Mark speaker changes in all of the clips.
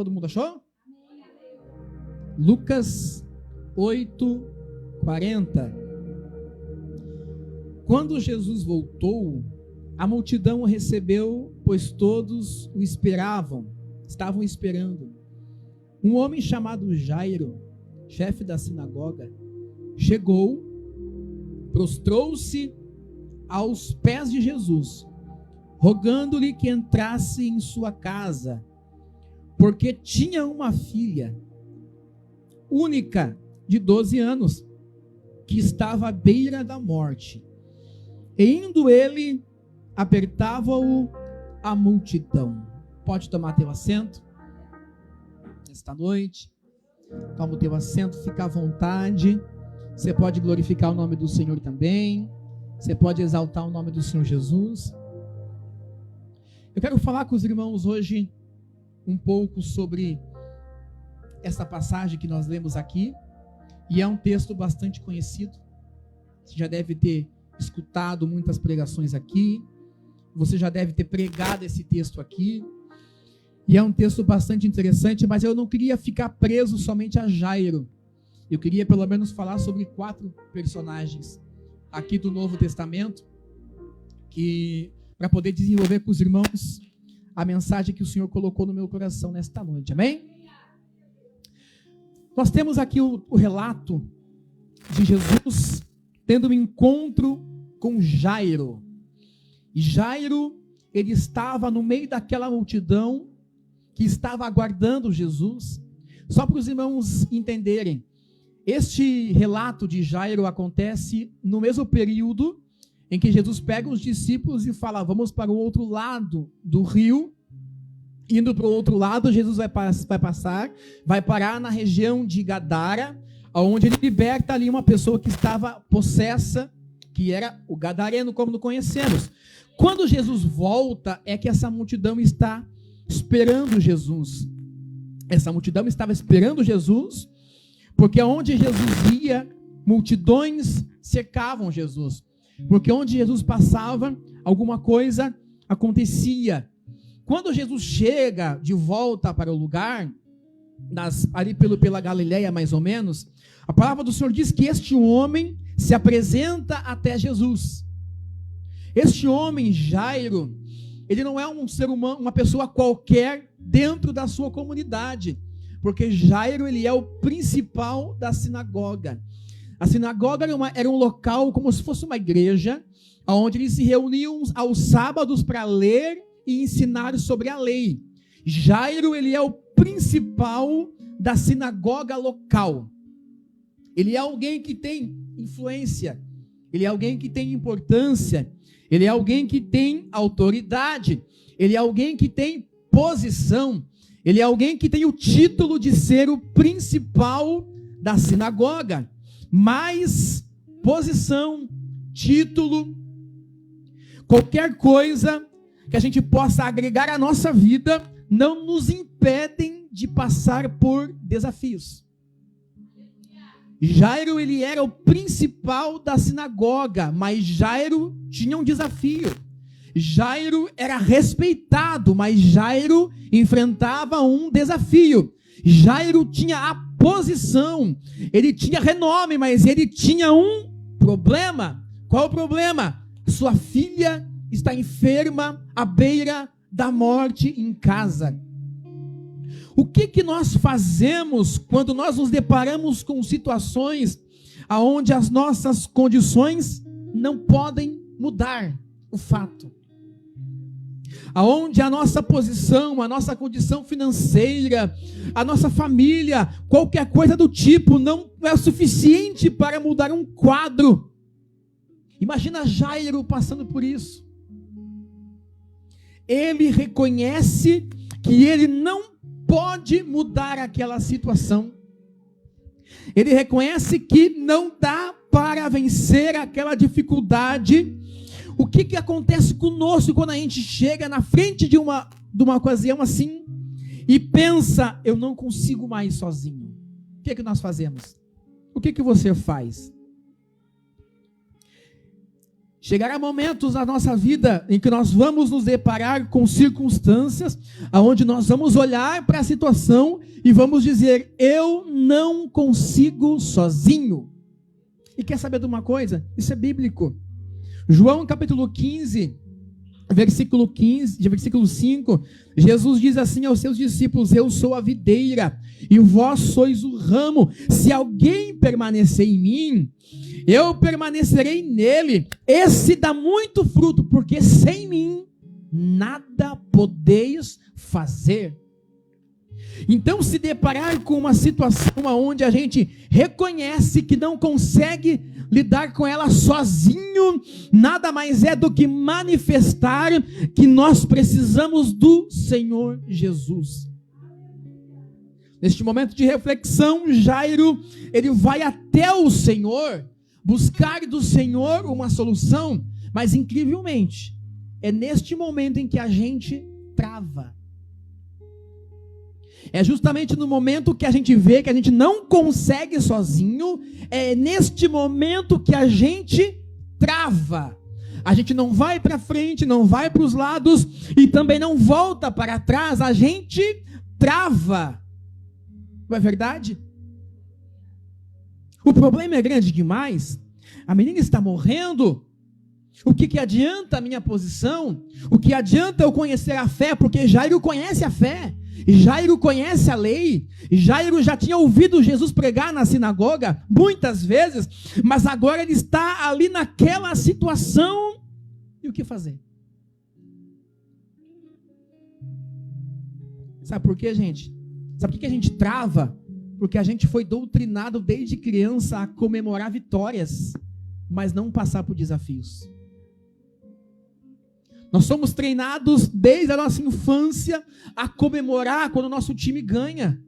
Speaker 1: Todo mundo achou? Lucas 8:40. Quando Jesus voltou, a multidão o recebeu, pois todos o estavam esperando. Um homem chamado Jairo, chefe da sinagoga, chegou, prostrou-se aos pés de Jesus, rogando-lhe que entrasse em sua casa, porque tinha uma filha única de 12 anos, que estava à beira da morte. E indo ele, apertava-o a multidão. Pode tomar teu assento esta noite. Toma o teu assento, fica à vontade. Você pode glorificar o nome do Senhor também. Você pode exaltar o nome do Senhor Jesus. Eu quero falar com os irmãos hoje um pouco sobre essa passagem que nós lemos aqui. E é um texto bastante conhecido. Você já deve ter escutado muitas pregações aqui. Você já deve ter pregado esse texto aqui. E é um texto bastante interessante, mas eu não queria ficar preso somente a Jairo. Eu queria pelo menos falar sobre 4 personagens aqui do Novo Testamento, para poder desenvolver com os irmãos a mensagem que o Senhor colocou no meu coração nesta noite. Amém? Nós temos aqui o relato de Jesus tendo um encontro com Jairo. E Jairo, ele estava no meio daquela multidão que estava aguardando Jesus. Só para os irmãos entenderem, este relato de Jairo acontece no mesmo período em que Jesus pega os discípulos e fala: vamos para o outro lado do rio. Indo para o outro lado, Jesus vai parar na região de Gadara, onde ele liberta ali uma pessoa que estava possessa, que era o gadareno, como nós conhecemos. Quando Jesus volta, é que essa multidão está esperando Jesus. Essa multidão estava esperando Jesus, porque onde Jesus ia, multidões cercavam Jesus. Porque onde Jesus passava, alguma coisa acontecia. Quando Jesus chega de volta para o lugar, ali pela Galileia mais ou menos, a palavra do Senhor diz que este homem se apresenta até Jesus. Este homem, Jairo, ele não é um ser humano, uma pessoa qualquer dentro da sua comunidade, porque Jairo, ele é o principal da sinagoga. A sinagoga era um local como se fosse uma igreja, onde eles se reuniam aos sábados para ler e ensinar sobre a lei. Jairo, ele é o principal da sinagoga local. Ele é alguém que tem influência, ele é alguém que tem importância, ele é alguém que tem autoridade, ele é alguém que tem posição, ele é alguém que tem o título de ser o principal da sinagoga. Mas posição, título, qualquer coisa que a gente possa agregar à nossa vida, não nos impedem de passar por desafios. Jairo, ele era o principal da sinagoga, mas Jairo tinha um desafio. Jairo era respeitado, mas Jairo enfrentava um desafio. Jairo tinha a posição, ele tinha renome, mas ele tinha um problema. Qual o problema? Sua filha está enferma, à beira da morte em casa. O que nós fazemos quando nós nos deparamos com situações onde as nossas condições não podem mudar o fato? Aonde a nossa posição, a nossa condição financeira, a nossa família, qualquer coisa do tipo não é o suficiente para mudar um quadro. Imagina Jairo passando por isso. Ele reconhece que ele não pode mudar aquela situação. Ele reconhece que não dá para vencer aquela dificuldade. O que acontece conosco quando a gente chega na frente de uma ocasião assim e pensa: eu não consigo mais sozinho? O que nós fazemos? O que você faz? Chegará momentos na nossa vida em que nós vamos nos deparar com circunstâncias onde nós vamos olhar para a situação e vamos dizer: eu não consigo sozinho. E quer saber de uma coisa? Isso é bíblico. João capítulo 15, versículo 5, Jesus diz assim aos seus discípulos: eu sou a videira e vós sois o ramo. Se alguém permanecer em mim, eu permanecerei nele. Esse dá muito fruto, porque sem mim nada podeis fazer. Então, se deparar com uma situação onde a gente reconhece que não consegue lidar com ela sozinho, nada mais é do que manifestar que nós precisamos do Senhor Jesus. Neste momento de reflexão, Jairo, ele vai até o Senhor, buscar do Senhor uma solução, mas incrivelmente, é neste momento em que a gente trava. É justamente no momento que a gente vê que a gente não consegue sozinho, é neste momento que a gente trava. A gente não vai para frente, não vai para os lados e também não volta para trás, a gente trava. Não é verdade? O problema é grande demais. A menina está morrendo. O que adianta a minha posição? O que adianta eu conhecer a fé? Porque Jairo conhece a fé. Jairo conhece a lei. Jairo já tinha ouvido Jesus pregar na sinagoga muitas vezes, mas agora ele está ali naquela situação. E o que fazer? Sabe por quê, gente? Sabe por que a gente trava? Porque a gente foi doutrinado desde criança a comemorar vitórias, mas não passar por desafios. Nós somos treinados desde a nossa infância a comemorar quando o nosso time ganha.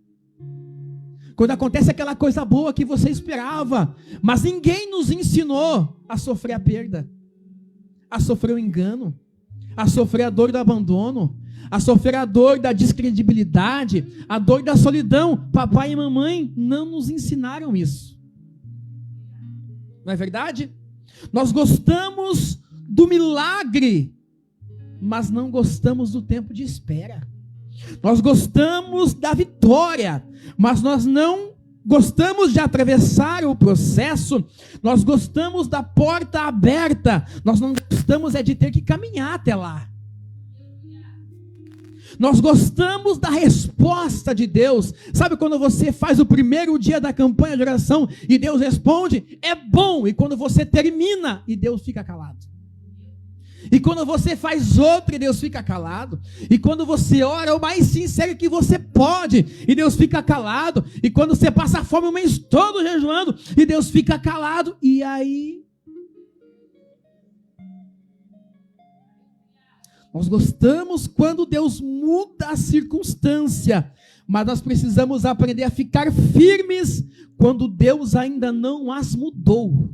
Speaker 1: Quando acontece aquela coisa boa que você esperava. Mas ninguém nos ensinou a sofrer a perda, a sofrer o engano, a sofrer a dor do abandono, a sofrer a dor da descredibilidade, a dor da solidão. Papai e mamãe não nos ensinaram isso. Não é verdade? Nós gostamos do milagre, mas não gostamos do tempo de espera. Nós gostamos da vitória, mas nós não gostamos de atravessar o processo. Nós gostamos da porta aberta, nós não gostamos de ter que caminhar até lá. Nós gostamos da resposta de Deus. Sabe quando você faz o primeiro dia da campanha de oração e Deus responde? É bom. E quando você termina e Deus fica calado. E quando você faz outro e Deus fica calado. E quando você ora o mais sincero que você pode e Deus fica calado. E quando você passa fome o mês todo jejuando e Deus fica calado. E aí? Nós gostamos quando Deus muda a circunstância. Mas nós precisamos aprender a ficar firmes quando Deus ainda não as mudou.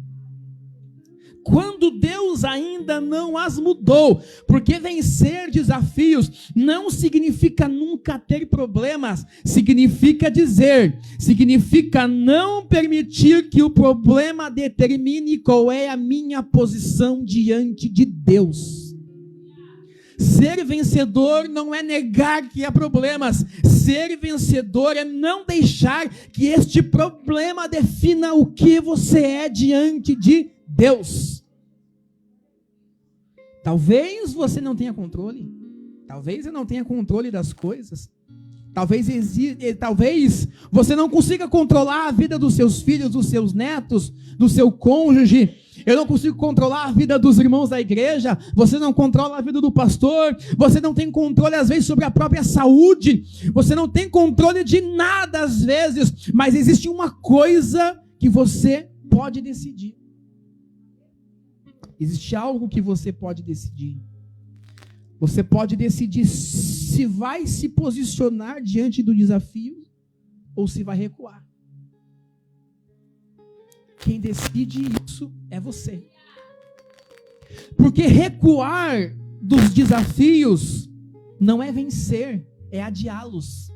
Speaker 1: Quando Deus ainda não as mudou, porque vencer desafios não significa nunca ter problemas, significa não permitir que o problema determine qual é a minha posição diante de Deus. Ser vencedor não é negar que há problemas, ser vencedor é não deixar que este problema defina o que você é diante de Deus. Talvez você não tenha controle. Talvez você não tenha controle das coisas. Talvez você não consiga controlar a vida dos seus filhos, dos seus netos, do seu cônjuge. Eu não consigo controlar a vida dos irmãos da igreja. Você não controla a vida do pastor. Você não tem controle às vezes sobre a própria saúde. Você não tem controle de nada às vezes. Mas existe uma coisa que você pode decidir. Existe algo que você pode decidir. Você pode decidir se vai se posicionar diante do desafio ou se vai recuar. Quem decide isso é você. Porque recuar dos desafios não é vencer, é adiá-los.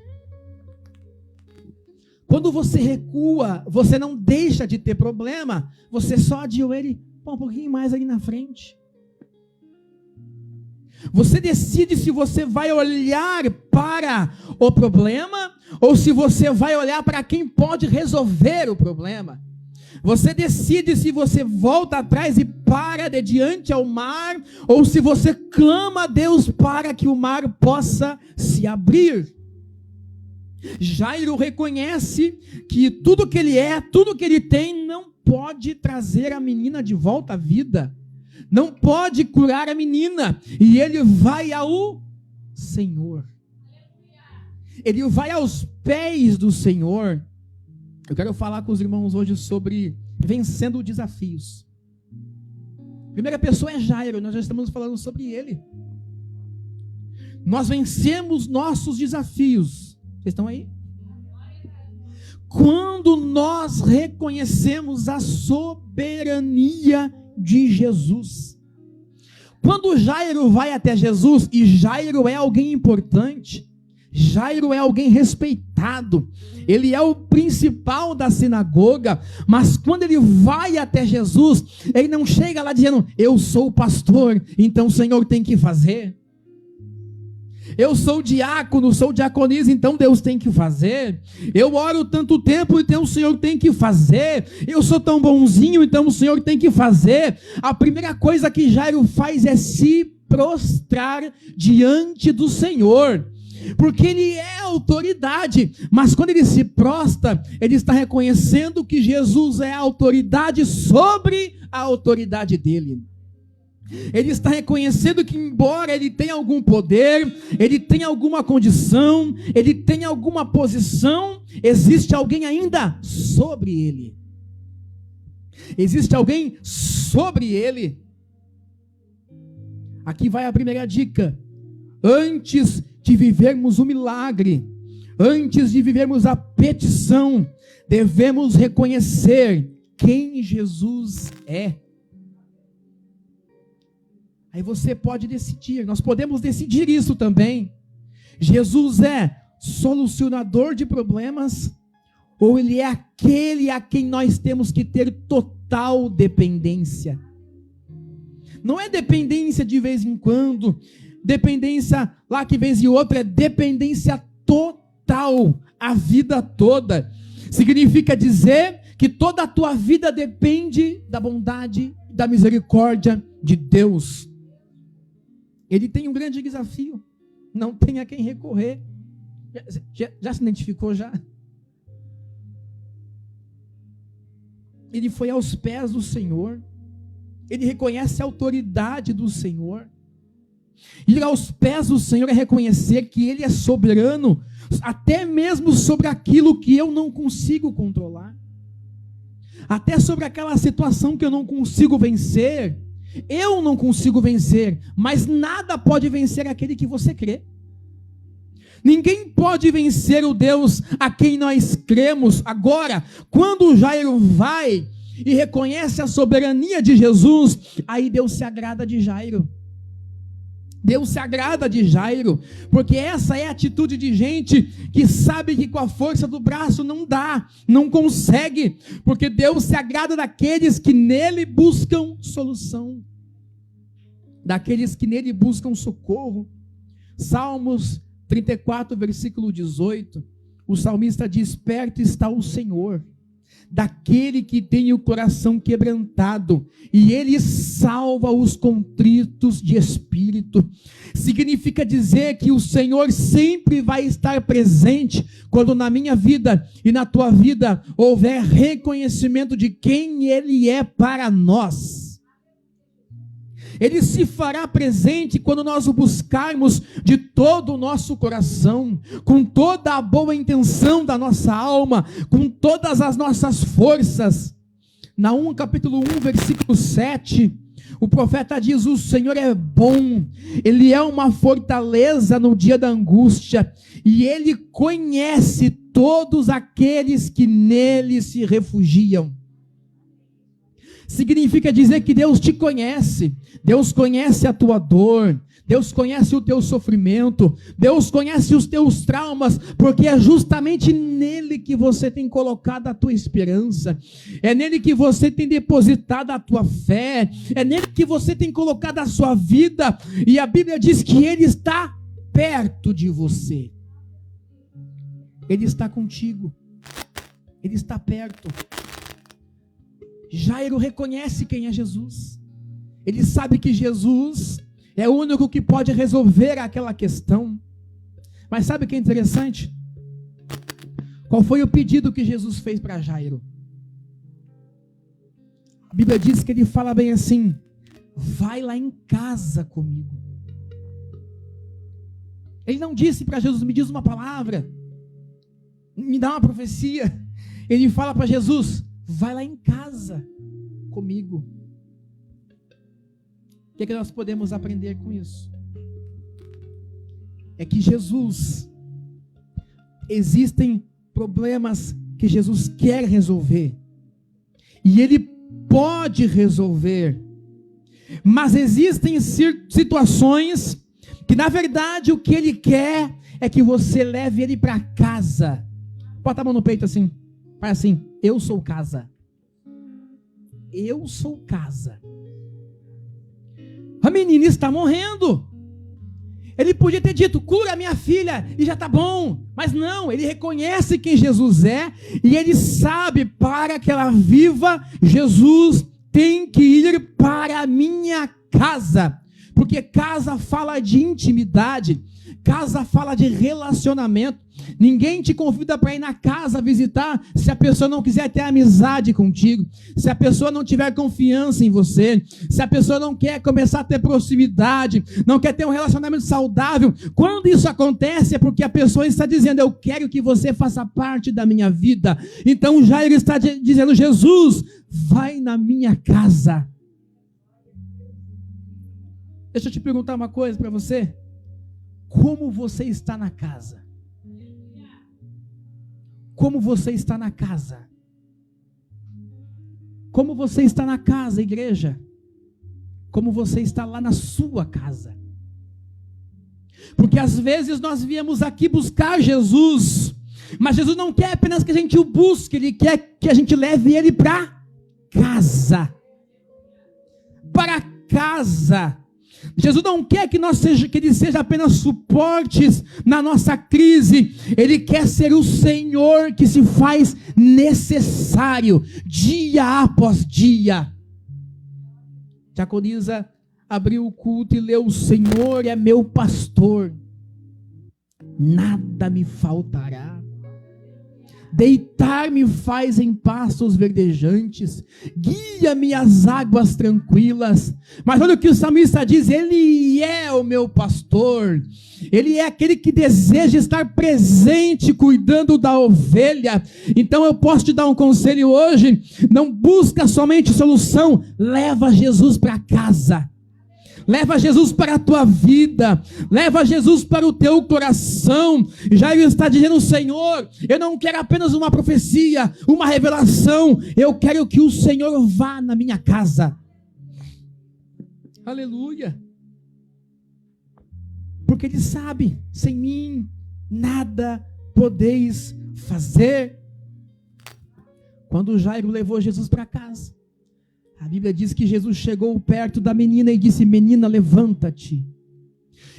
Speaker 1: Quando você recua, você não deixa de ter problema, você só adiou ele um pouquinho mais ali na frente. Você decide se você vai olhar para o problema ou se você vai olhar para quem pode resolver o problema. Você decide se você volta atrás e para de diante ao mar ou se você clama a Deus para que o mar possa se abrir. Jairo reconhece que tudo que ele é, tudo que ele tem, não pode trazer a menina de volta à vida. Não pode curar a menina. E ele vai ao Senhor. Ele vai aos pés do Senhor. Eu quero falar com os irmãos hoje sobre vencendo desafios. Primeira pessoa é Jairo, nós já estamos falando sobre ele. Nós vencemos nossos desafios. Vocês estão aí? Quando nós reconhecemos a soberania de Jesus. Quando Jairo vai até Jesus, e Jairo é alguém importante, Jairo é alguém respeitado, ele é o principal da sinagoga, mas quando ele vai até Jesus, ele não chega lá dizendo, eu sou o pastor, então o Senhor tem que fazer. Eu sou diácono, sou diaconisa, então Deus tem que fazer. Eu oro tanto tempo, então o Senhor tem que fazer. Eu sou tão bonzinho, então o Senhor tem que fazer. A primeira coisa que Jairo faz é se prostrar diante do Senhor, porque ele é autoridade, mas quando ele se prostra, ele está reconhecendo que Jesus é a autoridade sobre a autoridade dele. Ele está reconhecendo que embora ele tenha algum poder, ele tenha alguma condição, ele tenha alguma posição, existe alguém ainda sobre ele. Existe alguém sobre ele. Aqui vai a primeira dica. Antes de vivermos o milagre, antes de vivermos a petição, devemos reconhecer quem Jesus é. Aí você pode decidir, nós podemos decidir isso também. Jesus é solucionador de problemas, ou ele é aquele a quem nós temos que ter total dependência? Não é dependência de vez em quando, dependência lá que vez e outra, é dependência total, a vida toda. Significa dizer que toda a tua vida depende da bondade, da misericórdia de Deus. Ele tem um grande desafio, não tem a quem recorrer. Já se identificou já? Ele foi aos pés do Senhor, ele reconhece a autoridade do Senhor. Ir aos pés do Senhor é reconhecer que ele é soberano, até mesmo sobre aquilo que eu não consigo controlar, até sobre aquela situação que eu não consigo vencer. Eu não consigo vencer, mas nada pode vencer aquele que você crê. Ninguém pode vencer o Deus a quem nós cremos. Agora, quando Jairo vai e reconhece a soberania de Jesus, aí Deus se agrada de Jairo. Deus se agrada de Jairo, porque essa é a atitude de gente que sabe que com a força do braço não dá, não consegue, porque Deus se agrada daqueles que nele buscam solução, daqueles que nele buscam socorro. Salmos 34, versículo 18, o salmista diz, perto está o Senhor, daquele que tem o coração quebrantado, e ele salva os contritos de espírito. Significa dizer que o Senhor sempre vai estar presente quando na minha vida e na tua vida houver reconhecimento de quem ele é para nós. Ele se fará presente quando nós o buscarmos de todo o nosso coração, com toda a boa intenção da nossa alma, com todas as nossas forças. Naum capítulo 1, versículo 7, o profeta diz, o Senhor é bom, ele é uma fortaleza no dia da angústia, e ele conhece todos aqueles que nele se refugiam. significa dizer que Deus te conhece. Deus conhece a tua dor. Deus conhece o teu sofrimento, Deus conhece os teus traumas, porque é justamente nele que você tem colocado a tua esperança, é nele que você tem depositado a tua fé, é nele que você tem colocado a sua vida, e a Bíblia diz que ele está perto de você, ele está contigo, ele está perto. Jairo reconhece quem é Jesus, ele sabe que Jesus é o único que pode resolver aquela questão. Mas sabe o que é interessante? Qual foi o pedido que Jesus fez para Jairo? A Bíblia diz que ele fala bem assim: vai lá em casa comigo. Ele não disse para Jesus: me diz uma palavra, me dá uma profecia. Ele fala para Jesus: vai lá em casa comigo. O que é que nós podemos aprender com isso? É que Jesus, existem problemas que Jesus quer resolver, e Ele pode resolver, mas existem situações que na verdade o que Ele quer é que você leve Ele para casa. Bota a mão no peito assim, faz assim: eu sou casa. Eu sou casa. A menina está morrendo. Ele podia ter dito: cura minha filha e já está bom. Mas não, ele reconhece quem Jesus é. E ele sabe, para que ela viva, Jesus tem que ir para a minha casa. Porque casa fala de intimidade. Casa fala de relacionamento. Ninguém te convida para ir na casa visitar se a pessoa não quiser ter amizade contigo, se a pessoa não tiver confiança em você, se a pessoa não quer começar a ter proximidade, não quer ter um relacionamento saudável. Quando isso acontece é porque a pessoa está dizendo: eu quero que você faça parte da minha vida. Então Jairo está dizendo: Jesus, vai na minha casa. Deixa eu te perguntar uma coisa para você: como você está na casa? Como você está na casa? Como você está na casa, igreja? Como você está lá na sua casa? Porque às vezes nós viemos aqui buscar Jesus, mas Jesus não quer apenas que a gente o busque, Ele quer que a gente leve Ele para casa. Para casa. Jesus não quer que Ele seja apenas suportes na nossa crise. Ele quer ser o Senhor que se faz necessário, dia após dia. Diaconisa abriu o culto e leu: o Senhor é meu pastor, nada me faltará. Deitar-me faz em pastos verdejantes, guia-me às águas tranquilas. Mas olha o que o salmista diz: Ele é o meu pastor, Ele é aquele que deseja estar presente, cuidando da ovelha. Então eu posso te dar um conselho hoje: não busca somente solução, leva Jesus para casa. Leva Jesus para a tua vida, leva Jesus para o teu coração. Jairo está dizendo: Senhor, eu não quero apenas uma profecia, uma revelação, eu quero que o Senhor vá na minha casa. Aleluia. Porque ele sabe: sem mim nada podeis fazer. Quando Jairo levou Jesus para casa, a Bíblia diz que Jesus chegou perto da menina e disse: menina, levanta-te.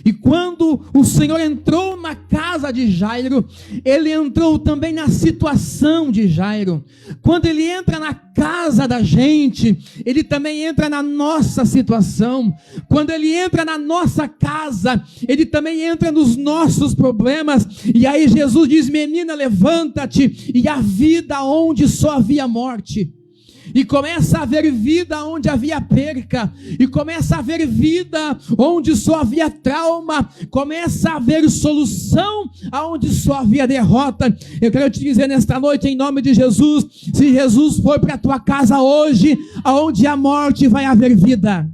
Speaker 1: E quando o Senhor entrou na casa de Jairo, Ele entrou também na situação de Jairo. Quando Ele entra na casa da gente, Ele também entra na nossa situação. Quando Ele entra na nossa casa, Ele também entra nos nossos problemas. E aí Jesus diz: menina, levanta-te. E a vida onde só havia morte, e começa a haver vida onde havia perca, e começa a haver vida onde só havia trauma, começa a haver solução aonde só havia derrota. Eu quero te dizer nesta noite, em nome de Jesus: se Jesus for para a tua casa hoje, aonde a morte, vai haver vida.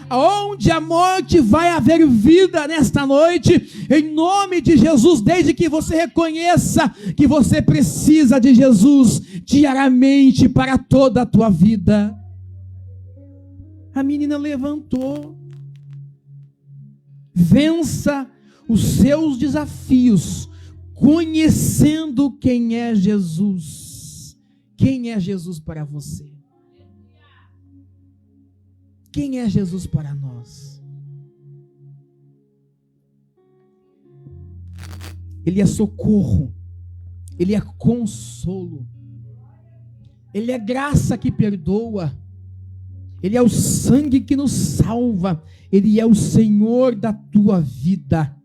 Speaker 1: Aonde a morte, vai haver vida nesta noite, em nome de Jesus, desde que você reconheça que você precisa de Jesus, diariamente para toda a tua vida. A menina levantou. Vença os seus desafios, conhecendo quem é Jesus. Quem é Jesus para você? Quem é Jesus para nós? Ele é socorro, Ele é consolo, Ele é graça que perdoa, Ele é o sangue que nos salva, Ele é o Senhor da tua vida.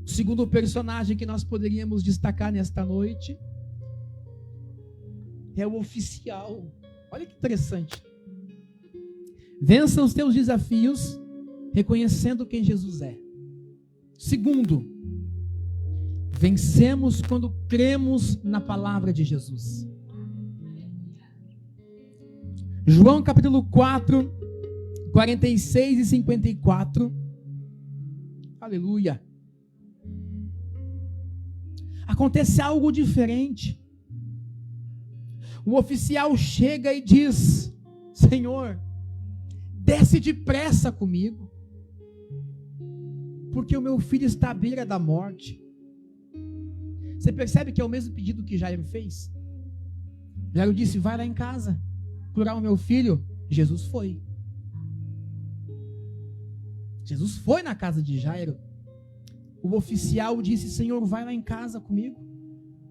Speaker 1: O segundo personagem que nós poderíamos destacar nesta noite é o oficial. Olha que interessante. Vença os teus desafios reconhecendo quem Jesus é. Segundo, vencemos quando cremos na palavra de Jesus. João capítulo 4, 46 e 54. Aleluia. Acontece algo diferente. O oficial chega e diz: Senhor, desce depressa comigo, porque o meu filho está à beira da morte. Você percebe que é o mesmo pedido que Jairo fez? Jairo disse: vai lá em casa, curar o meu filho. Jesus foi. Jesus foi na casa de Jairo. O oficial disse: Senhor, vai lá em casa comigo,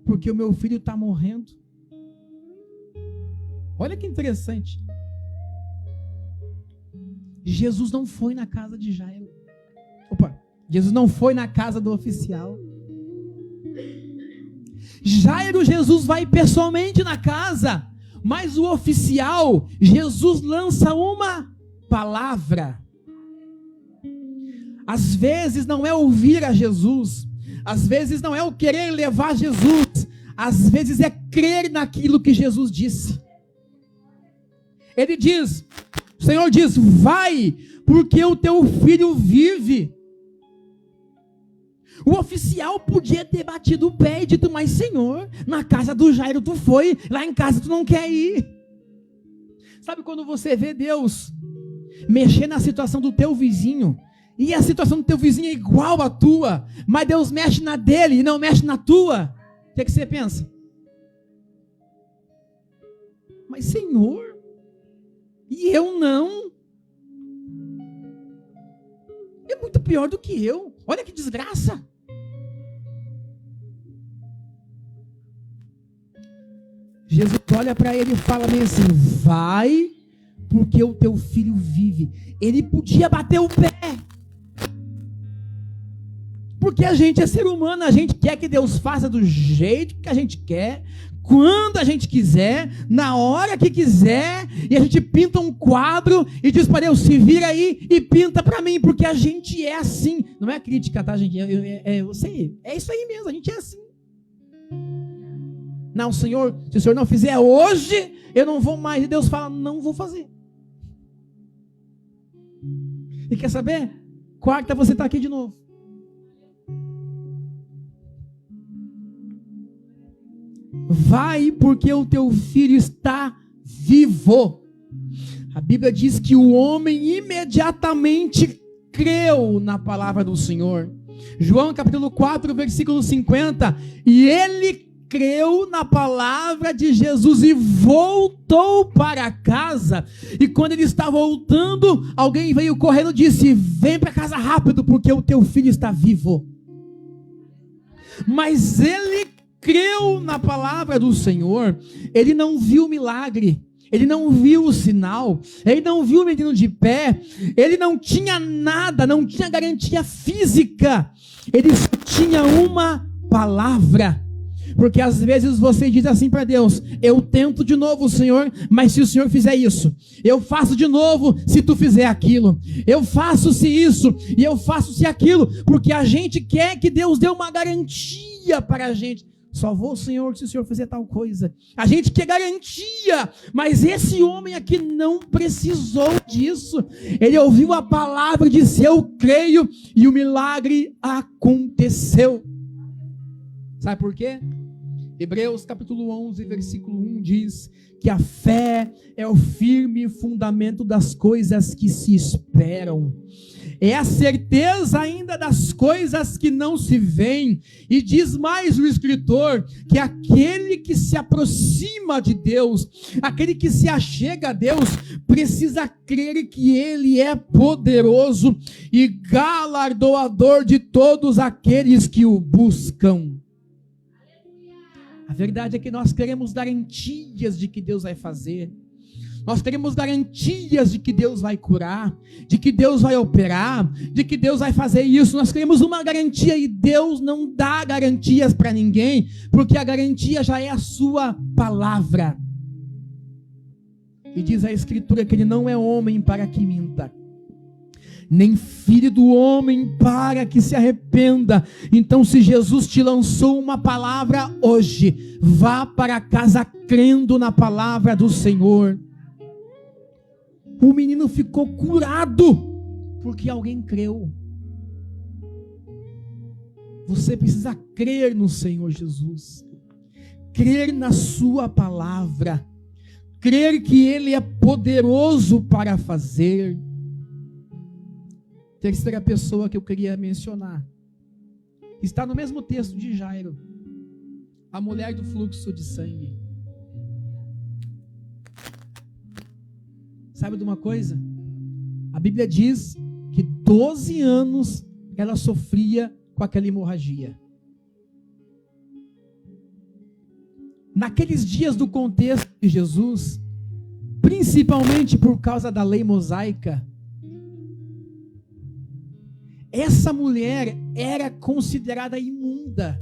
Speaker 1: porque o meu filho está morrendo. Olha que interessante. Jesus não foi na casa de Jairo. Jesus não foi na casa do oficial. Jairo, Jesus vai pessoalmente na casa, mas o oficial, Jesus lança uma palavra. Às vezes não é ouvir a Jesus, às vezes não é o querer levar Jesus, às vezes é crer naquilo que Jesus disse. Ele diz, o Senhor diz: vai, porque o teu filho vive. O oficial podia ter batido o pé e dito: mas Senhor, na casa do Jairo tu foi, lá em casa tu não quer ir. Sabe quando você vê Deus mexer na situação do teu vizinho, e a situação do teu vizinho é igual à tua, mas Deus mexe na dele e não mexe na tua? O que você pensa? Mas Senhor, e eu não? É muito pior do que eu. Olha que desgraça. Jesus olha para ele e fala bem assim: vai, porque o teu filho vive. Ele podia bater o pé, porque a gente é ser humano, a gente quer que Deus faça do jeito que a gente quer, quando a gente quiser, na hora que quiser, e a gente pinta um quadro e diz para Deus: se vira aí e pinta para mim, porque a gente é assim. Não é crítica, tá, gente? Eu sei, é isso aí mesmo, a gente é assim. Não, Senhor, se o Senhor não fizer hoje, eu não vou mais. E Deus fala: não vou fazer. E quer saber? Quarta você está aqui de novo. Vai, porque o teu filho está vivo. A Bíblia diz que o homem imediatamente creu na palavra do Senhor. João capítulo 4, versículo 50. E ele creu na palavra de Jesus e voltou para casa. E quando ele está voltando, alguém veio correndo e disse: vem para casa rápido, porque o teu filho está vivo. Mas ele creu na palavra do Senhor. Ele não viu o milagre, ele não viu o sinal, ele não viu o menino de pé, ele não tinha nada, não tinha garantia física, ele só tinha uma palavra. Porque às vezes você diz assim para Deus: eu tento de novo, Senhor, mas se o Senhor fizer isso, eu faço de novo se tu fizer aquilo, eu faço se isso e eu faço se aquilo, porque a gente quer que Deus dê uma garantia para a gente. Só vou, Senhor, se o Senhor fizer tal coisa. A gente quer garantia, mas esse homem aqui não precisou disso. Ele ouviu a palavra e disse: eu creio, e o milagre aconteceu. Sabe por quê? Hebreus capítulo 11, versículo 1 diz que a fé é o firme fundamento das coisas que se esperam. É a certeza ainda das coisas que não se veem. E diz mais o escritor, que aquele que se aproxima de Deus, aquele que se achega a Deus, precisa crer que Ele é poderoso e galardoador de todos aqueles que o buscam. A verdade é que nós queremos garantias de que Deus vai fazer. Nós queremos garantias de que Deus vai curar, de que Deus vai operar, de que Deus vai fazer isso. Nós queremos uma garantia e Deus não dá garantias para ninguém, porque a garantia já é a sua palavra. E diz a Escritura que Ele não é homem para que minta, nem filho do homem para que se arrependa. Então, se Jesus te lançou uma palavra hoje, vá para casa crendo na palavra do Senhor. O menino ficou curado porque alguém creu. Você precisa crer no Senhor Jesus, crer na sua palavra, crer que Ele é poderoso para fazer. Terceira pessoa que eu queria mencionar está no mesmo texto de Jairo, a mulher do fluxo de sangue. Sabe de uma coisa? A Bíblia diz que 12 anos ela sofria com aquela hemorragia. Naqueles dias do contexto de Jesus, principalmente por causa da lei mosaica, essa mulher era considerada imunda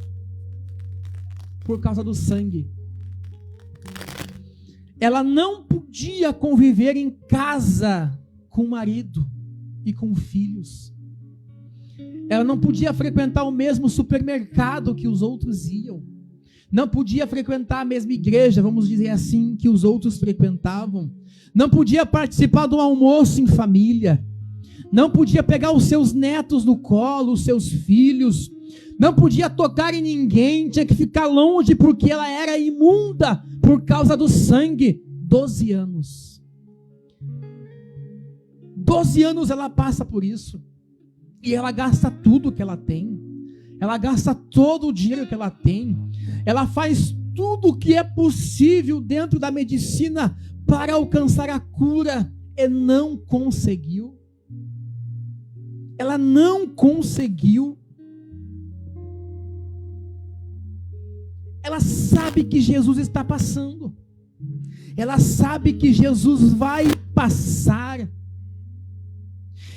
Speaker 1: por causa do sangue. Ela não podia conviver em casa com o marido e com filhos. Ela não podia frequentar o mesmo supermercado que os outros iam. Não podia frequentar a mesma igreja, vamos dizer assim, que os outros frequentavam. Não podia participar do almoço em família. Não podia pegar os seus netos no colo, os seus filhos. Não podia tocar em ninguém, tinha que ficar longe porque ela era imunda por causa do sangue. 12 anos. 12 anos ela passa por isso. E ela gasta tudo que ela tem. Ela gasta todo o dinheiro que ela tem. Ela faz tudo o que é possível dentro da medicina para alcançar a cura. E não conseguiu. Ela não conseguiu. Ela sabe que Jesus está passando. Ela sabe que Jesus vai passar.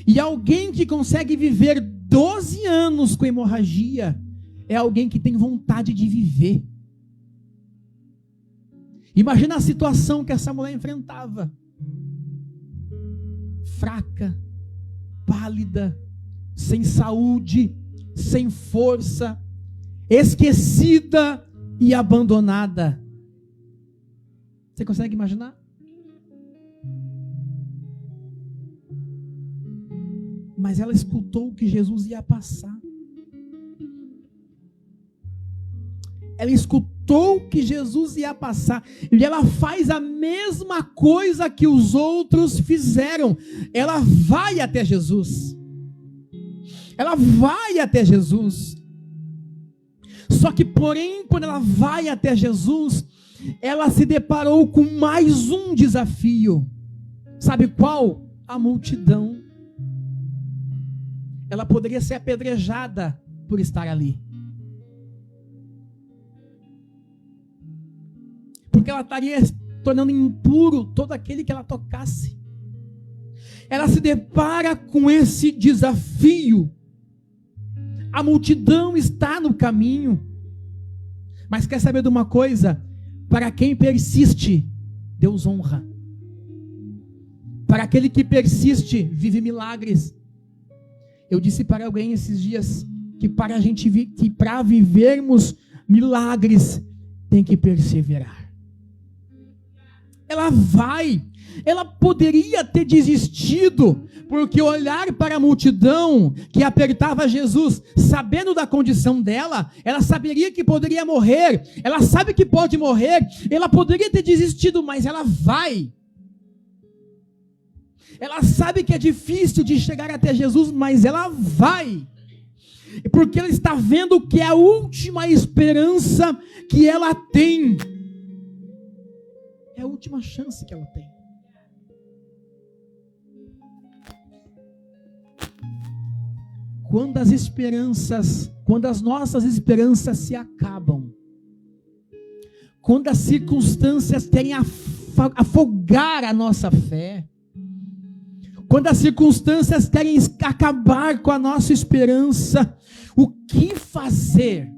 Speaker 1: E alguém que consegue viver 12 anos com hemorragia é alguém que tem vontade de viver. Imagina a situação que essa mulher enfrentava. Fraca, pálida, sem saúde, sem força, esquecida e abandonada. Você consegue imaginar? Mas ela escutou que Jesus ia passar. Ela escutou que Jesus ia passar. E ela faz a mesma coisa que os outros fizeram. Ela vai até Jesus. Ela vai até Jesus. Só que, porém, quando ela vai até Jesus, ela se deparou com mais um desafio. Sabe qual? A multidão. Ela poderia ser apedrejada por estar ali. Porque ela estaria tornando impuro todo aquele que ela tocasse. Ela se depara com esse desafio. A multidão está no caminho. Mas quer saber de uma coisa? Para quem persiste, Deus honra. Para aquele que persiste, vive milagres. Eu disse para alguém esses dias que para vivermos milagres, tem que perseverar. Ela vai, Ela poderia ter desistido, porque olhar para a multidão que apertava Jesus, sabendo da condição dela, ela saberia que poderia morrer, ela sabe que pode morrer, ela poderia ter desistido, mas ela vai. Ela sabe que é difícil de chegar até Jesus, mas ela vai. Porque ela está vendo que é a última esperança que ela tem. É a última chance que ela tem. Quando as nossas esperanças se acabam, quando as circunstâncias querem afogar a nossa fé, quando as circunstâncias querem acabar com a nossa esperança, o que fazer?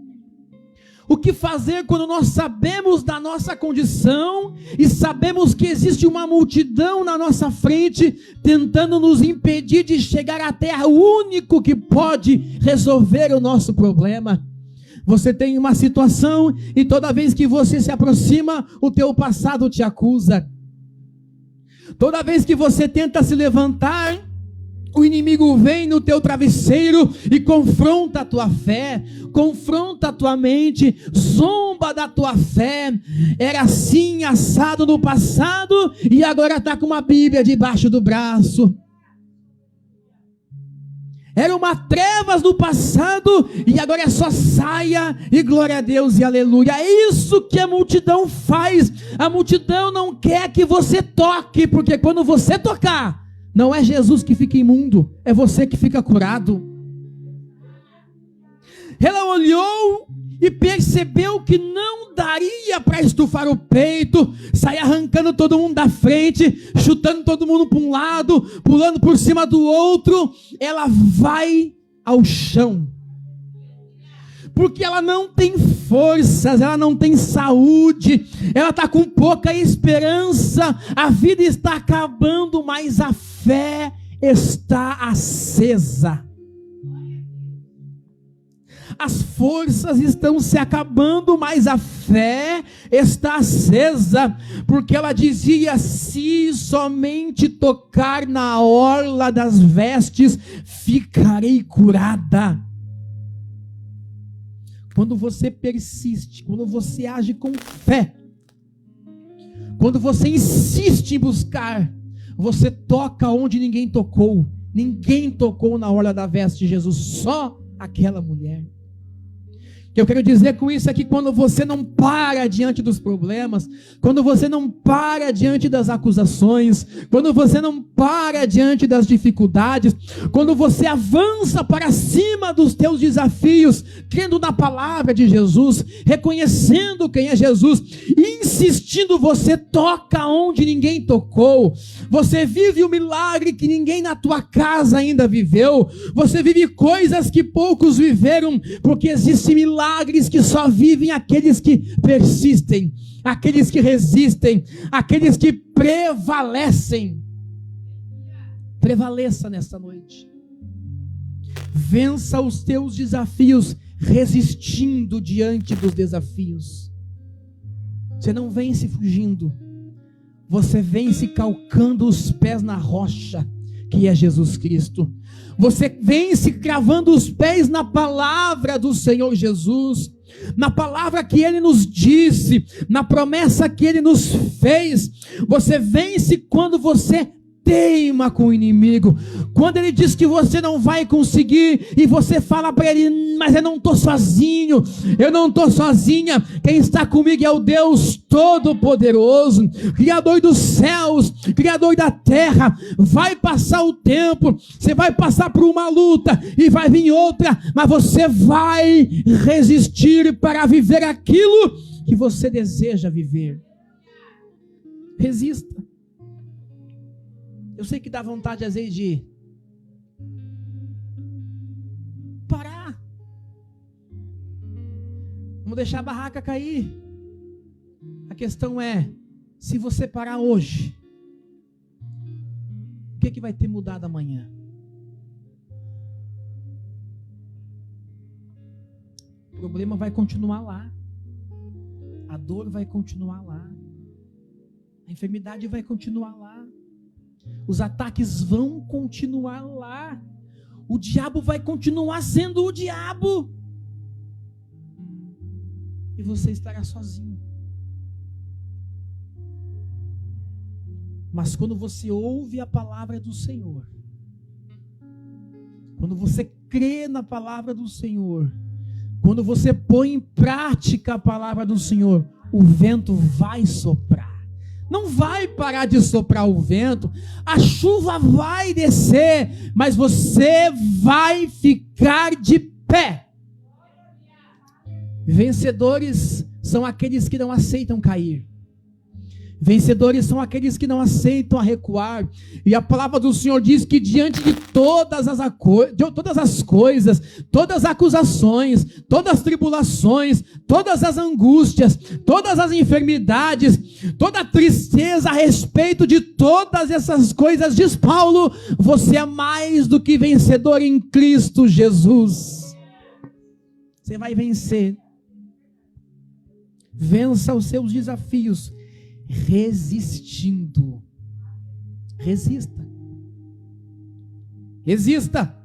Speaker 1: O que fazer quando nós sabemos da nossa condição e sabemos que existe uma multidão na nossa frente tentando nos impedir de chegar até o único que pode resolver o nosso problema? Você tem uma situação e toda vez que você se aproxima, o teu passado te acusa. Toda vez que você tenta se levantar, o inimigo vem no teu travesseiro e confronta a tua fé, confronta a tua mente, zomba da tua fé. Era assim, assado no passado, e agora está com uma Bíblia debaixo do braço. Era uma trevas no passado, e agora é só saia, e glória a Deus, e aleluia. É isso que a multidão faz. A multidão não quer que você toque, porque quando você tocar, não é Jesus que fica imundo, é você que fica curado. Ela olhou e percebeu que não daria para estufar o peito, sair arrancando todo mundo da frente, chutando todo mundo para um lado, pulando por cima do outro. Ela vai ao chão, porque ela não tem forças, ela não tem saúde, ela está com pouca esperança, a vida está acabando, mas a fé está acesa. As forças estão se acabando, mas a fé está acesa, porque ela dizia: se somente tocar na orla das vestes, ficarei curada. Quando você persiste, quando você age com fé, quando você insiste em buscar, você toca onde ninguém tocou. Ninguém tocou na orla da veste de Jesus, só aquela mulher. O que eu quero dizer com isso é que quando você não para diante dos problemas, quando você não para diante das acusações, quando você não para diante das dificuldades, quando você avança para cima dos teus desafios, crendo na palavra de Jesus, reconhecendo quem é Jesus, insistindo, você toca onde ninguém tocou, você vive o milagre que ninguém na tua casa ainda viveu, você vive coisas que poucos viveram, porque existe milagres que só vivem aqueles que persistem, aqueles que resistem, aqueles que prevalecem. Prevaleça nessa noite. Vença os teus desafios resistindo diante dos desafios. Você não vence fugindo, você vence calcando os pés na rocha, que é Jesus Cristo. Você vence cravando os pés na palavra do Senhor Jesus, na palavra que Ele nos disse, na promessa que Ele nos fez. Você vence quando você teima com o inimigo, quando ele diz que você não vai conseguir, e você fala para ele: mas eu não estou sozinho, eu não estou sozinha, quem está comigo é o Deus Todo-Poderoso, Criador dos céus, Criador da terra. Vai passar o tempo, você vai passar por uma luta, e vai vir outra, mas você vai resistir para viver aquilo que você deseja viver. Resista. Eu sei que dá vontade às vezes de parar. Vamos deixar a barraca cair. A questão é, se você parar hoje, o que vai ter mudado amanhã? O problema vai continuar lá. A dor vai continuar lá. A enfermidade vai continuar lá. Os ataques vão continuar lá. O diabo vai continuar sendo o diabo. E você estará sozinho. Mas quando você ouve a palavra do Senhor, quando você crê na palavra do Senhor, quando você põe em prática a palavra do Senhor, o vento vai soprar. Não vai parar de soprar o vento, a chuva vai descer, mas você vai ficar de pé. Vencedores são aqueles que não aceitam cair. Vencedores são aqueles que não aceitam recuar. E a palavra do Senhor diz que diante de todas as coisas, todas as acusações, todas as tribulações, todas as angústias, todas as enfermidades, toda a tristeza a respeito de todas essas coisas, diz Paulo, você é mais do que vencedor em Cristo Jesus. Você vai vencer. Vença os seus desafios resistindo. Resista. Resista.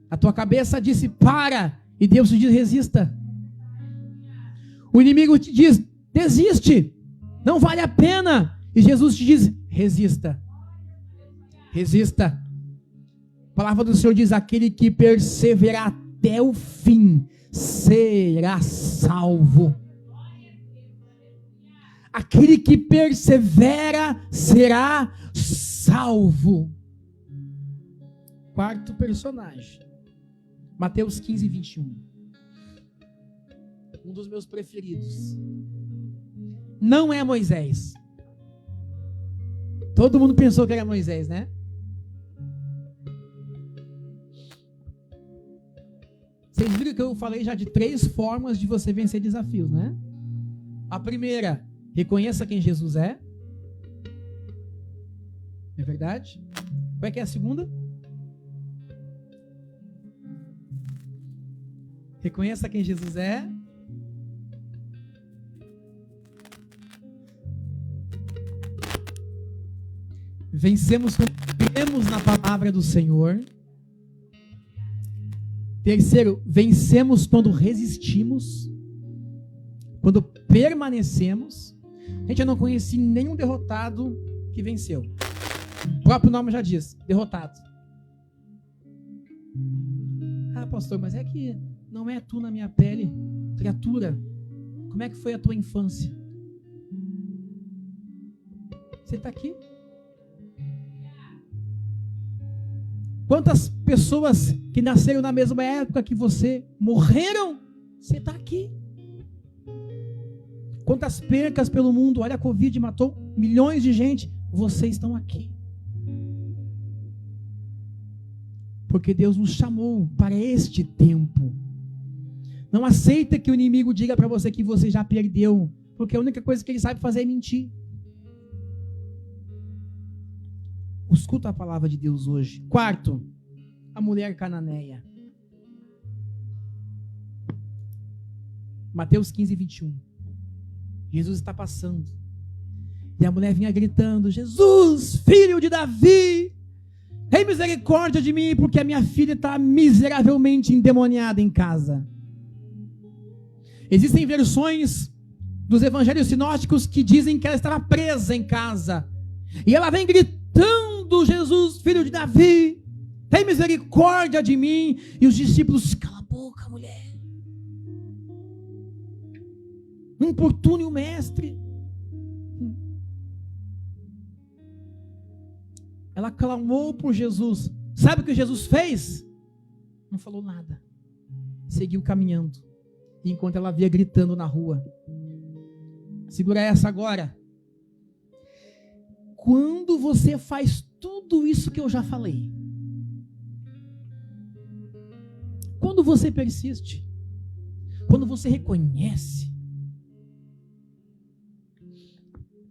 Speaker 1: A tua cabeça disse para, e Deus te diz resista. O inimigo te diz desiste, não vale a pena, e Jesus te diz resista. Resista. A palavra do Senhor diz: aquele que perseverar até o fim será salvo. Aquele que persevera será salvo. Quarto personagem, Mateus 15, 21. Um dos meus preferidos. Não é Moisés. Todo mundo pensou que era Moisés, né? Vocês viram que eu falei já de 3 formas de você vencer desafios, né? A primeira, reconheça quem Jesus é. É verdade? Qual é que é a segunda? Reconheça quem Jesus é. Vencemos quando cremos na palavra do Senhor. Terceiro, vencemos quando resistimos. Quando permanecemos. Gente, eu não conheci nenhum derrotado que venceu. O próprio nome já diz, derrotado. Ah, pastor, mas é que não é tu na minha pele, criatura. Como é que foi a tua infância? Você está aqui? Quantas pessoas que nasceram na mesma época que você morreram? Você está aqui. Quantas percas pelo mundo? Olha, a Covid matou milhões de gente. Vocês estão aqui. Porque Deus nos chamou para este tempo. Não aceita que o inimigo diga para você que você já perdeu. Porque a única coisa que ele sabe fazer é mentir. Escuta a palavra de Deus hoje. Quarto, a mulher cananeia. Mateus 15, 21. Jesus está passando. E a mulher vinha gritando: Jesus, filho de Davi, tem misericórdia de mim, porque a minha filha está miseravelmente endemoniada em casa. Existem versões dos evangelhos sinóticos que dizem que ela estava presa em casa. E ela vem gritando: Jesus, filho de Davi, tem misericórdia de mim. E os discípulos: cala a boca, mulher. Não importune o mestre. Ela clamou por Jesus. Sabe o que Jesus fez? Não falou nada. Seguiu caminhando. Enquanto ela via gritando na rua. Segura essa agora. Quando você faz tudo isso que eu já falei, quando você persiste, quando você reconhece,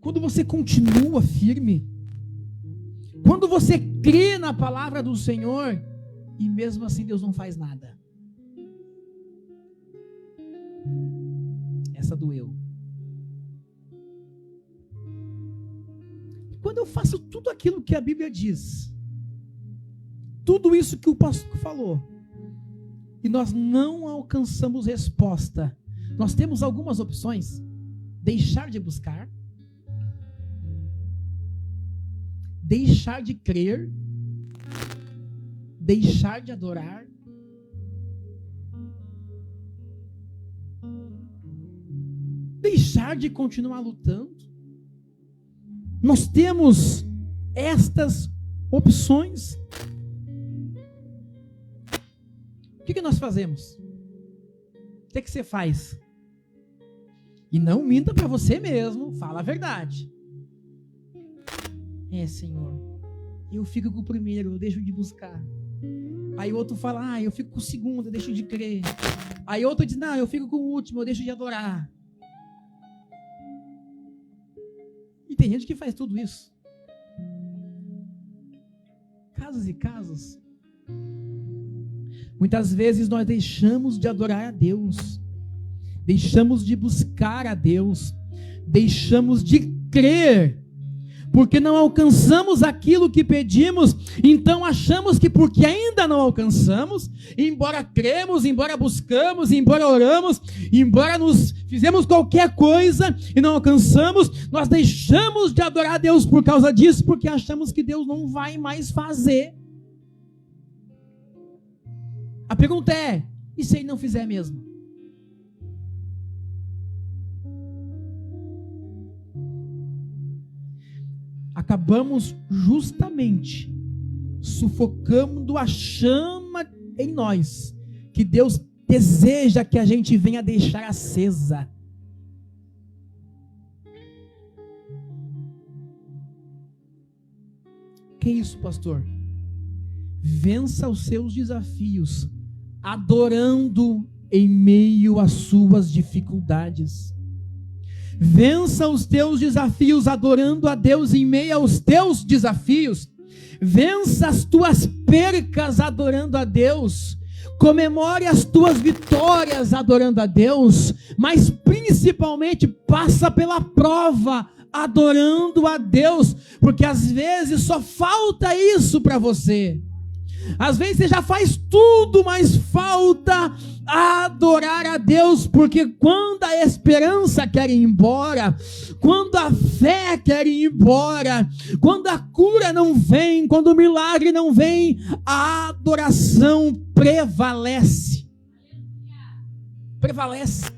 Speaker 1: quando você continua firme, quando você crê na palavra do Senhor, e mesmo assim Deus não faz nada. Essa doeu. Quando eu eu faço tudo aquilo que a Bíblia diz, tudo isso que o pastor falou, e nós não alcançamos resposta, nós temos algumas opções: deixar de buscar, deixar de crer, deixar de adorar, deixar de continuar lutando. Nós temos estas opções. O que nós fazemos? O que você faz? E não minta para você mesmo, fala a verdade. Senhor, eu fico com o primeiro, eu deixo de buscar. Aí o outro fala, eu fico com o segundo, eu deixo de crer. Aí outro diz, não, eu fico com o último, eu deixo de adorar. E tem gente que faz tudo isso. Casos e casos. Muitas vezes nós deixamos de adorar a Deus, deixamos de buscar a Deus, deixamos de crer, porque não alcançamos aquilo que pedimos. Então achamos que porque ainda não alcançamos, embora cremos, embora buscamos, embora oramos, embora nos fizemos qualquer coisa e não alcançamos, nós deixamos de adorar a Deus por causa disso, porque achamos que Deus não vai mais fazer. A pergunta é, e se ele não fizer mesmo? Acabamos justamente sufocando a chama em nós, que Deus deseja que a gente venha deixar acesa. Que isso, pastor? Vença os seus desafios, adorando em meio às suas dificuldades. Vença os teus desafios adorando a Deus em meio aos teus desafios. Vença as tuas percas adorando a Deus. Comemore as tuas vitórias adorando a Deus, mas principalmente passa pela prova adorando a Deus, porque às vezes só falta isso para você. Às vezes você já faz tudo, mas falta adorar a Deus, porque quando a esperança quer ir embora, quando a fé quer ir embora, quando a cura não vem, quando o milagre não vem, a adoração prevalece. Prevalece.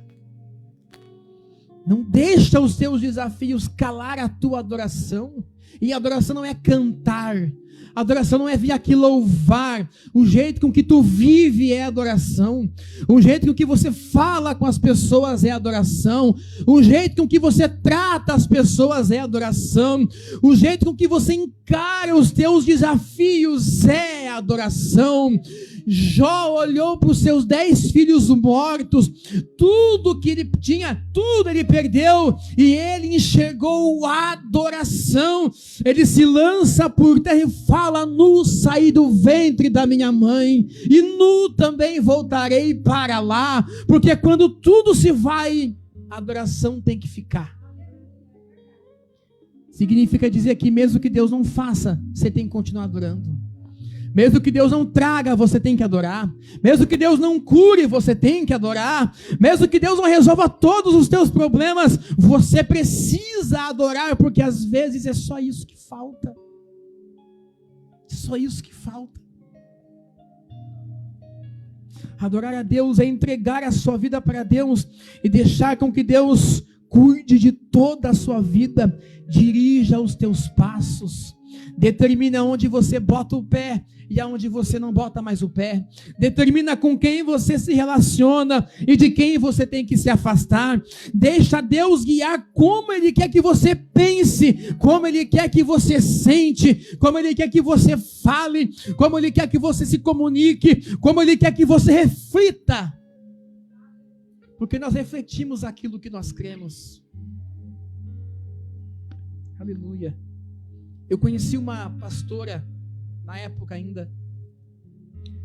Speaker 1: Não deixa os teus desafios calar a tua adoração. E adoração não é cantar. Adoração não é vir aqui louvar. O jeito com que tu vive é adoração. O jeito com que você fala com as pessoas é adoração. O jeito com que você trata as pessoas é adoração. O jeito com que você encara os teus desafios é adoração. Jó olhou para os seus 10 filhos mortos, tudo que ele tinha, tudo ele perdeu, e ele enxergou a adoração. Ele se lança por terra e fala: nu saí do ventre da minha mãe, e nu também voltarei para lá, porque quando tudo se vai, a adoração tem que ficar. Significa dizer que mesmo que Deus não faça, você tem que continuar adorando. Mesmo que Deus não traga, você tem que adorar. Mesmo que Deus não cure, você tem que adorar. Mesmo que Deus não resolva todos os teus problemas, você precisa adorar, porque às vezes é só isso que falta. É só isso que falta. Adorar a Deus é entregar a sua vida para Deus e deixar com que Deus cuide de toda a sua vida, dirija os teus passos, determina onde você bota o pé e aonde você não bota mais o pé, determina com quem você se relaciona e de quem você tem que se afastar. Deixa Deus guiar como Ele quer que você pense, como Ele quer que você sente, como Ele quer que você fale, como Ele quer que você se comunique, como Ele quer que você reflita, porque nós refletimos aquilo que nós cremos. Aleluia. Eu conheci uma pastora, na época ainda,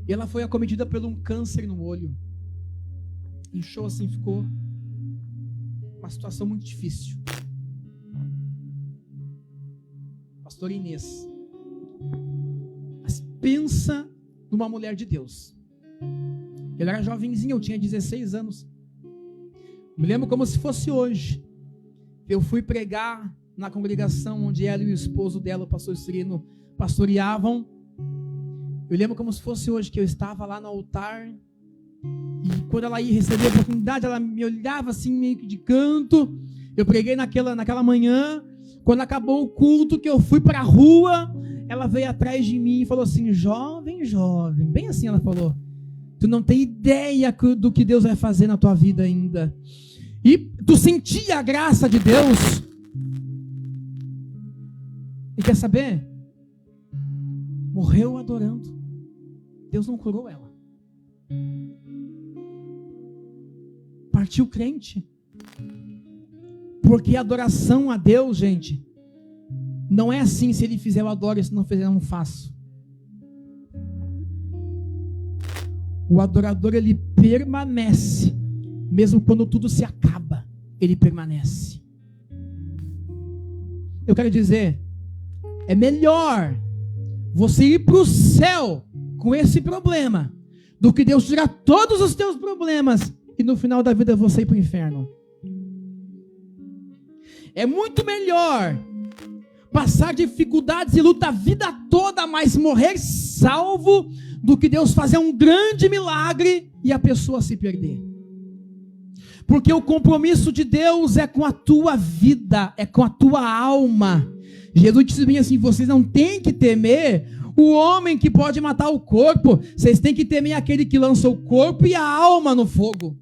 Speaker 1: e ela foi acometida por um câncer no olho. Inchou assim, ficou uma situação muito difícil. pastora Inês. Mas pensa numa mulher de Deus. Eu era jovenzinho, eu tinha 16 anos. Me lembro como se fosse hoje. Eu fui pregar na congregação onde ela e o esposo dela, o pastor Cirino, pastoreavam. Eu lembro como se fosse hoje, que eu estava lá no altar, e quando ela ia receber a oportunidade, ela me olhava assim meio que de canto. Eu preguei naquela manhã. Quando acabou o culto, que eu fui para a rua, ela veio atrás de mim e falou assim: jovem, bem assim ela falou, tu não tem ideia do que Deus vai fazer na tua vida ainda. E tu sentia a graça de Deus. E quer saber? Morreu adorando. Deus não curou ela. Partiu crente. Porque a adoração a Deus, gente, não é assim: se ele fizer eu adoro, e se não fizer eu não faço. O adorador, ele permanece, mesmo quando tudo se acaba, ele permanece. Eu quero dizer, é melhor você ir para o céu com esse problema, do que Deus tirar todos os teus problemas e no final da vida você ir para o inferno. É muito melhor passar dificuldades e luta a vida toda, mas morrer salvo, do que Deus fazer um grande milagre e a pessoa se perder. Porque o compromisso de Deus é com a tua vida, é com a tua alma. Jesus disse bem assim: vocês não têm que temer o homem que pode matar o corpo, vocês têm que temer aquele que lança o corpo e a alma no fogo.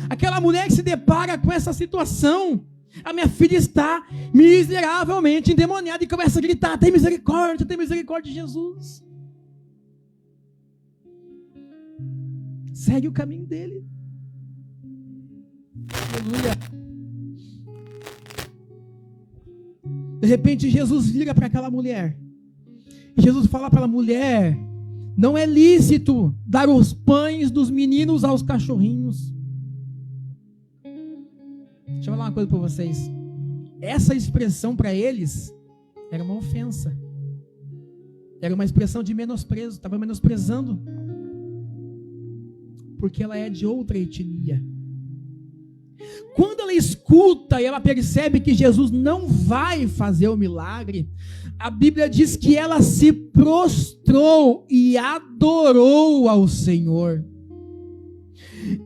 Speaker 1: Aquela mulher que se depara com essa situação: a minha filha está miseravelmente endemoniada, e começa a gritar: tem misericórdia de Jesus. Segue o caminho dele. Aleluia. De repente Jesus vira para aquela mulher. E Jesus fala para a mulher: não é lícito dar os pães dos meninos aos cachorrinhos. Deixa eu falar uma coisa para vocês. Essa expressão para eles era uma ofensa. Era uma expressão de menosprezo. Estava menosprezando. Porque ela é de outra etnia. Quando ela escuta e ela percebe que Jesus não vai fazer o milagre, a Bíblia diz que ela se prostrou e adorou ao Senhor.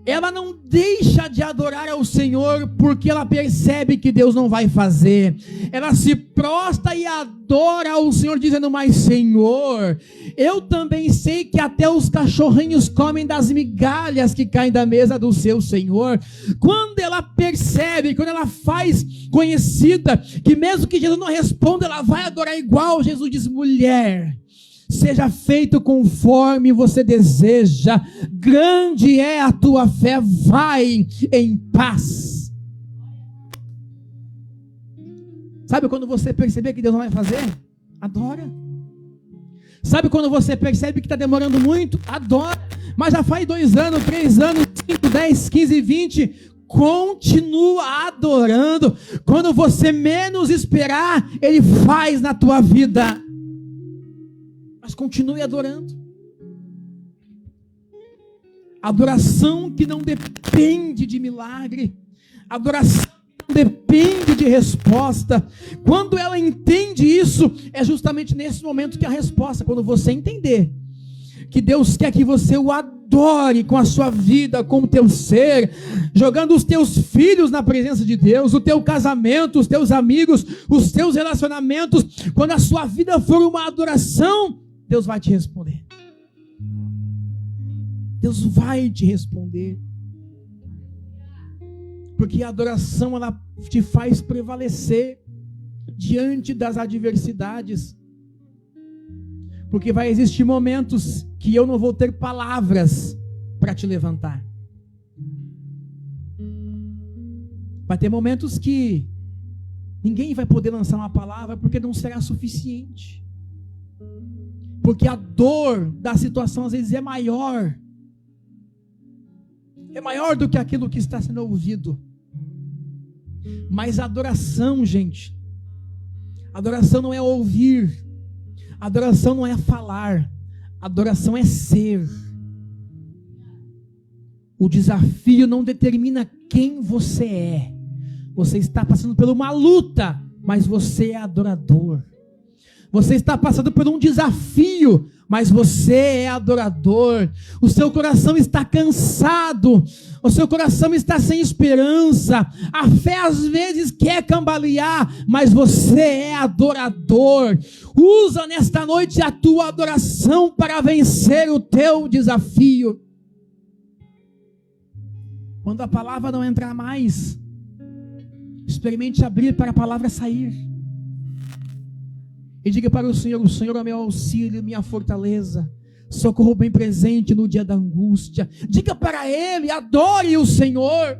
Speaker 1: Ela não deixa de adorar ao Senhor porque ela percebe que Deus não vai fazer. Ela se prostra e adora ao Senhor, dizendo: mas Senhor, eu também sei que até os cachorrinhos comem das migalhas que caem da mesa do seu Senhor. Quando ela percebe, quando ela faz conhecida que mesmo que Jesus não responda, ela vai adorar igual, Jesus diz: mulher, seja feito conforme você deseja, grande é a tua fé, vai em paz. Sabe quando você perceber que Deus não vai fazer? Adora. Sabe quando você percebe que está demorando muito? Adora. Mas já faz 2 anos, 3 anos, 5, 10, 15, 20, continua adorando. Quando você menos esperar, Ele faz na tua vida. Mas continue adorando. Adoração que não depende de milagre. Adoração que não depende de resposta. Quando ela entende isso, é justamente nesse momento que a resposta, quando você entender que Deus quer que você o adore com a sua vida, com o teu ser, jogando os teus filhos na presença de Deus, o teu casamento, os teus amigos, os teus relacionamentos, quando a sua vida for uma adoração, Deus vai te responder. Deus vai te responder. Porque a adoração, ela te faz prevalecer diante das adversidades. Porque vai existir momentos que eu não vou ter palavras para te levantar. Vai ter momentos que ninguém vai poder lançar uma palavra porque não será suficiente. Porque a dor da situação às vezes é maior. É maior do que aquilo que está sendo ouvido. Mas a adoração, gente, Adoração não é ouvir. Adoração não é falar. Adoração é ser. O desafio não determina quem você é. Você está passando por uma luta, mas você é adorador. Você está passando por um desafio, mas você é adorador. O seu coração está cansado, o seu coração está sem esperança, a fé às vezes quer cambalear, mas você é adorador. Usa nesta noite a tua adoração para vencer o teu desafio. Quando a palavra não entrar mais, experimente abrir para a palavra sair. E diga para o Senhor é meu auxílio, minha fortaleza, socorro bem presente no dia da angústia. Diga para Ele, adore o Senhor.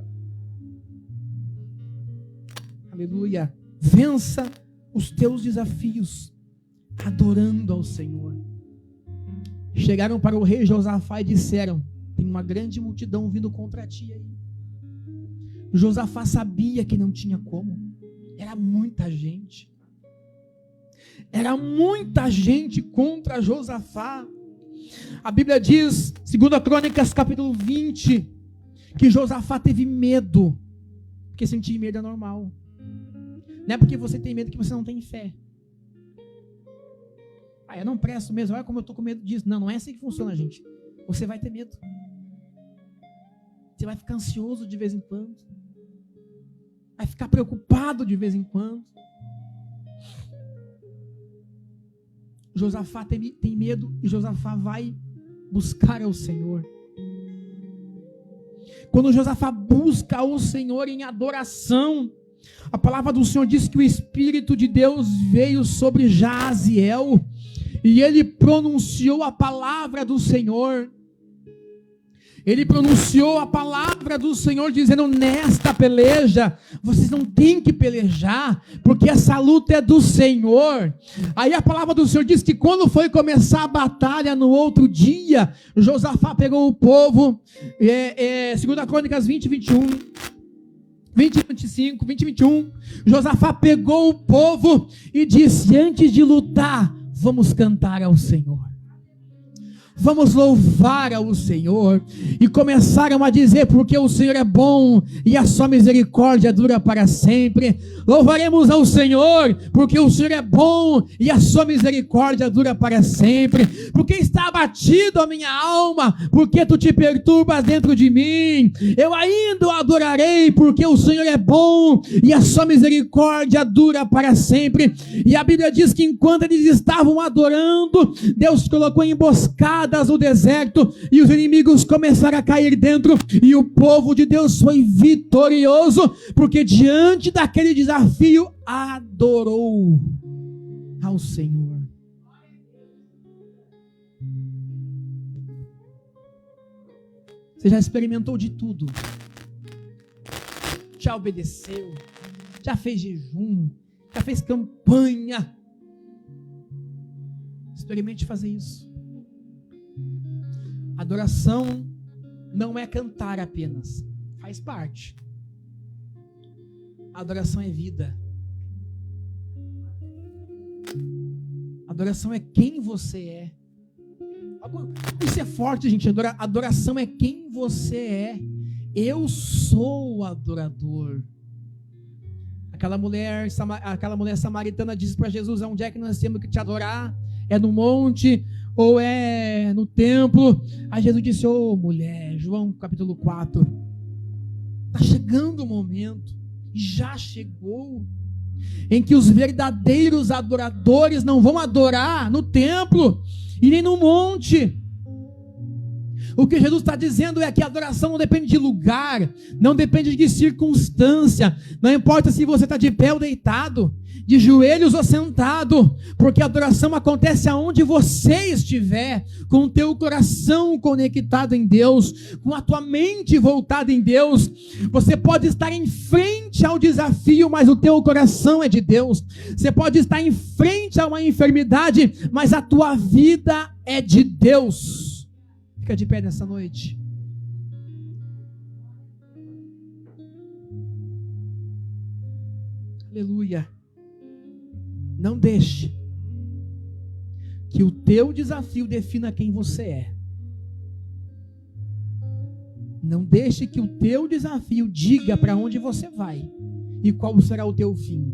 Speaker 1: Aleluia. Vença os teus desafios, adorando ao Senhor. Chegaram para o rei Josafá e disseram: tem uma grande multidão vindo contra ti aí. Josafá sabia que não tinha como. Era muita gente. Era muita gente contra Josafá. A Bíblia diz, 2 Crônicas capítulo 20, que Josafá teve medo. Porque sentir medo é normal. Não é porque você tem medo que você não tem fé. Eu não presto mesmo, olha como eu estou com medo disso. Não é assim que funciona, gente. Você vai ter medo. Você vai ficar ansioso de vez em quando. Vai ficar preocupado de vez em quando. Josafá tem medo e Josafá vai buscar ao Senhor. Quando Josafá busca ao Senhor em adoração, a palavra do Senhor diz que o Espírito de Deus veio sobre Jaziel e ele pronunciou a palavra do Senhor. Ele pronunciou a palavra do Senhor dizendo: nesta peleja, vocês não têm que pelejar, porque essa luta é do Senhor. Aí a palavra do Senhor diz que quando foi começar a batalha no outro dia, Josafá pegou o povo, 2 Crônicas 20, 21, 20, 25, 20, 21, Josafá pegou o povo e disse: antes de lutar, vamos cantar ao Senhor. Vamos louvar ao Senhor. E começaram a dizer: porque o Senhor é bom e a sua misericórdia dura para sempre. Louvaremos ao Senhor, porque o Senhor é bom e a sua misericórdia dura para sempre. Porque está abatido a minha alma, porque tu te perturbas dentro de mim. Eu ainda o adorarei, porque o Senhor é bom e a sua misericórdia dura para sempre. E a Bíblia diz que enquanto eles estavam adorando, Deus colocou emboscadas no deserto e os inimigos começaram a cair dentro e o povo de Deus foi vitorioso, porque diante daquele desafio adorou ao Senhor. Você já experimentou de tudo, já obedeceu, já fez jejum, já fez campanha. Experimente fazer isso. Adoração não é cantar apenas, faz parte. Adoração é vida. Adoração é quem você é. Isso é forte, gente. Adoração é quem você é. Eu sou adorador. Aquela mulher samaritana disse para Jesus: onde é que nós temos que te adorar? É no monte ou é no templo? Aí Jesus disse: mulher, João capítulo 4, está chegando o momento, já chegou, em que os verdadeiros adoradores não vão adorar no templo e nem no monte. O que Jesus está dizendo é que a adoração não depende de lugar, não depende de circunstância, não importa se você está de pé ou deitado, de joelhos ou sentado, porque a adoração acontece aonde você estiver, com o teu coração conectado em Deus, com a tua mente voltada em Deus. Você pode estar em frente ao desafio, mas o teu coração é de Deus. Você pode estar em frente a uma enfermidade, mas a tua vida é de Deus. Fica de pé nessa noite. Aleluia. Não deixe que o teu desafio defina quem você é. Não deixe que o teu desafio diga para onde você vai e qual será o teu fim.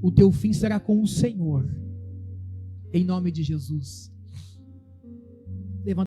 Speaker 1: O teu fim será com o Senhor. Em nome de Jesus.